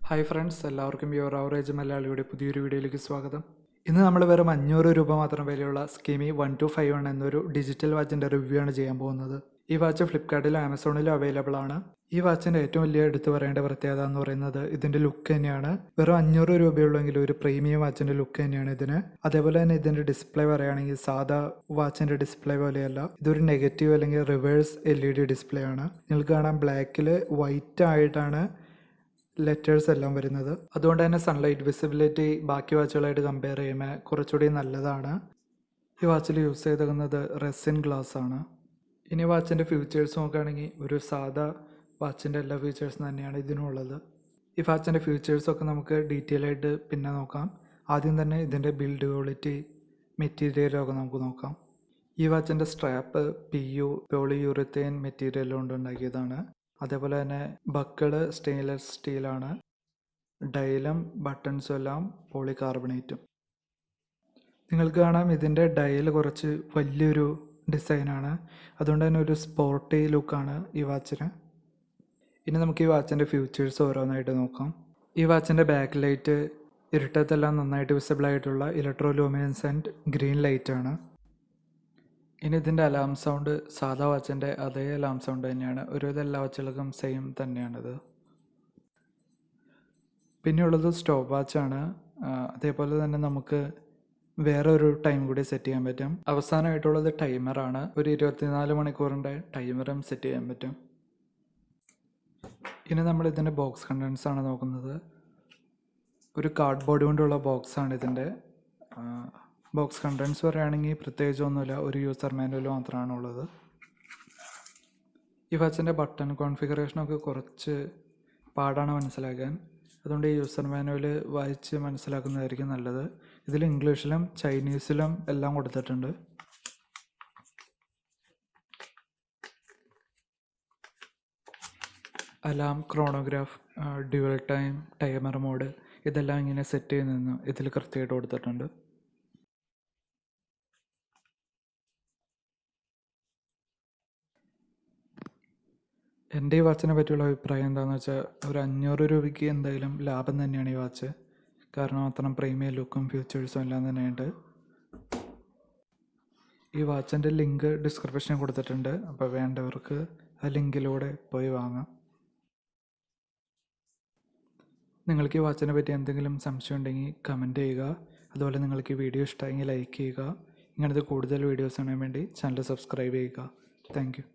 Hi friends, എല്ലാവർക്കും your average മലയാളിയുടെ പുതിയൊരു വീഡിയോയിലേക്ക് സ്വാഗതം. ഇന്ന് നമ്മൾ വെറും 500 രൂപ മാത്രം വിലയുള്ള സ്കീമി 1251 എന്നൊരു ഡിജിറ്റൽ വാച്ചിൻ്റെ റിവ്യൂ ആണ് ചെയ്യാൻ പോകുന്നത്. ഈ വാച്ച് ഫ്ലിപ്കാർട്ടിലും ആമസോണിലും അവൈലബിൾ ആണ്. ഈ വാച്ചിൻ്റെ ഏറ്റവും വലിയ എടുത്തു പറയേണ്ട പ്രത്യേകത എന്ന് പറയുന്നത് ഇതിൻ്റെ ലുക്ക് തന്നെയാണ്. വെറും 500 രൂപയുള്ളെങ്കിൽ ഒരു പ്രീമിയം വാച്ചിൻ്റെ ലുക്ക് തന്നെയാണ് ഇതിന്. അതേപോലെ തന്നെ ഇതിൻ്റെ ഡിസ്പ്ലേ പറയുകയാണെങ്കിൽ സാധാ വാച്ചിൻ്റെ ഡിസ്പ്ലേ പോലെയല്ല, ഇതൊരു നെഗറ്റീവ് അല്ലെങ്കിൽ റിവേഴ്സ് LED ഡിസ്പ്ലേ ആണ്. നിങ്ങൾക്ക് കാണാം ബ്ലാക്കിൽ വൈറ്റ് ആയിട്ടാണ് ലെറ്റേഴ്സ് എല്ലാം വരുന്നത്. അതുകൊണ്ട് തന്നെ സൺലൈറ്റ് വിസിബിലിറ്റി ബാക്കി വാച്ചുകളായിട്ട് കമ്പയർ ചെയ്യുമ്പോൾ കുറച്ചുകൂടി നല്ലതാണ്. ഈ വാച്ചിൽ യൂസ് ചെയ്തിരിക്കുന്നത് റെസിൻ ഗ്ലാസ് ആണ്. ഇനി വാച്ചിൻ്റെ ഫീച്ചേഴ്സ് നോക്കുകയാണെങ്കിൽ ഒരു സാധാ വാച്ചിൻ്റെ എല്ലാ ഫീച്ചേഴ്സും തന്നെയാണ് ഇതിനുള്ളത്. ഈ വാച്ചിൻ്റെ ഫീച്ചേഴ്സൊക്കെ നമുക്ക് ഡീറ്റെയിൽ ആയിട്ട് പിന്നെ നോക്കാം. ആദ്യം തന്നെ ഇതിൻ്റെ ബിൽഡ് ക്വാളിറ്റി, മെറ്റീരിയലൊക്കെ നമുക്ക് നോക്കാം. ഈ വാച്ചിൻ്റെ സ്ട്രാപ്പ് PU പോളിയൂറിത്തേൻ മെറ്റീരിയൽ കൊണ്ട് ഉണ്ടാക്കിയതാണ്. അതേപോലെ തന്നെ ബക്കിള് സ്റ്റെയിൻലെസ് സ്റ്റീലാണ്. ഡയലും ബട്ടൺസും എല്ലാം പോളികാർബണേറ്റും. നിങ്ങൾക്ക് കാണാം ഇതിൻ്റെ ഡയൽ കുറച്ച് വലിയൊരു ഡിസൈനാണ്. അതുകൊണ്ട് തന്നെ ഒരു സ്പോർട്ടി ലുക്കാണ് ഈ വാച്ചിന്. ഇനി നമുക്ക് ഈ വാച്ചിൻ്റെ ഫീച്ചേഴ്സ് ഓരോന്നായിട്ട് നോക്കാം. ഈ വാച്ചിൻ്റെ ബാക്ക് ലൈറ്റ് ഇരുട്ടത്തെല്ലാം നന്നായിട്ട് വിസിബിൾ ആയിട്ടുള്ള ഇലക്ട്രോലൂമിനസെൻറ്റ് ഗ്രീൻ ലൈറ്റാണ്. ഇനി ഇതിൻ്റെ അലാം സൗണ്ട് സാധാ വാച്ചിൻ്റെ അതേ അലാം സൗണ്ട് തന്നെയാണ്. ഒരുവിധ എല്ലാ വാച്ചുകൾക്കും സെയിം തന്നെയാണിത്. പിന്നെയുള്ളത് സ്റ്റോപ്പ് വാച്ചാണ്. അതേപോലെ തന്നെ നമുക്ക് വേറെ ഒരു ടൈം കൂടി സെറ്റ് ചെയ്യാൻ പറ്റും. അവസാനമായിട്ടുള്ളത് ടൈമറാണ്. ഒരു 24 മണിക്കൂറിൻ്റെ ടൈമറും സെറ്റ് ചെയ്യാൻ പറ്റും. ഇനി നമ്മൾ ഇതിൻ്റെ ബോക്സ് കണ്ടൻസ് ആണ് നോക്കുന്നത്. ഒരു കാർഡ്ബോർഡ് കൊണ്ടുള്ള ബോക്സാണ് ഇതിൻ്റെ. ബോക്സ് കണ്ടൻസ് പറയുകയാണെങ്കിൽ പ്രത്യേകിച്ചൊന്നുമില്ല, ഒരു യൂസർ മാനുവൽ മാത്രമാണ് ഉള്ളത്. ഈ വാച്ചിൻ്റെ ബട്ടൺ കോൺഫിഗറേഷനൊക്കെ കുറച്ച് പാടാണ് മനസ്സിലാക്കാൻ. അതുകൊണ്ട് ഈ യൂസർ മാനുവൽ വായിച്ച് മനസ്സിലാക്കുന്നതായിരിക്കും നല്ലത്. ഇതിൽ ഇംഗ്ലീഷിലും ചൈനീസിലും എല്ലാം കൊടുത്തിട്ടുണ്ട്. Alarm, chronograph, dual time, timer mode ഇതെല്ലാം ഇങ്ങനെ സെറ്റ് ചെയ്യുന്നതെന്ന് ഇതിൽ കൃത്യമായിട്ട് കൊടുത്തിട്ടുണ്ട്. എൻ്റെ ഈ വാച്ചിനെ പറ്റിയുള്ള അഭിപ്രായം എന്താണെന്ന് വെച്ചാൽ ഒരു 500 രൂപയ്ക്ക് എന്തായാലും ലാഭം തന്നെയാണ് ഈ വാച്ച്. കാരണം അത്രയും പ്രീമിയം ലുക്കും ഫീച്ചേഴ്സും എല്ലാം തന്നെയുണ്ട്. ഈ വാച്ചിൻ്റെ ലിങ്ക് ഡിസ്ക്രിപ്ഷനിൽ കൊടുത്തിട്ടുണ്ട്. അപ്പോൾ വേണ്ടവർക്ക് ആ ലിങ്കിലൂടെ പോയി വാങ്ങാം. നിങ്ങൾക്ക് ഈ വാച്ചിനെ പറ്റി എന്തെങ്കിലും സംശയം ഉണ്ടെങ്കിൽ കമൻറ്റ് ചെയ്യുക. അതുപോലെ നിങ്ങൾക്ക് ഈ വീഡിയോ ഇഷ്ടമായെങ്കിൽ ലൈക്ക് ചെയ്യുക. ഇങ്ങനത്തെ കൂടുതൽ വീഡിയോസ് കാണാൻ വേണ്ടി ചാനൽ സബ്സ്ക്രൈബ് ചെയ്യുക. Thank you.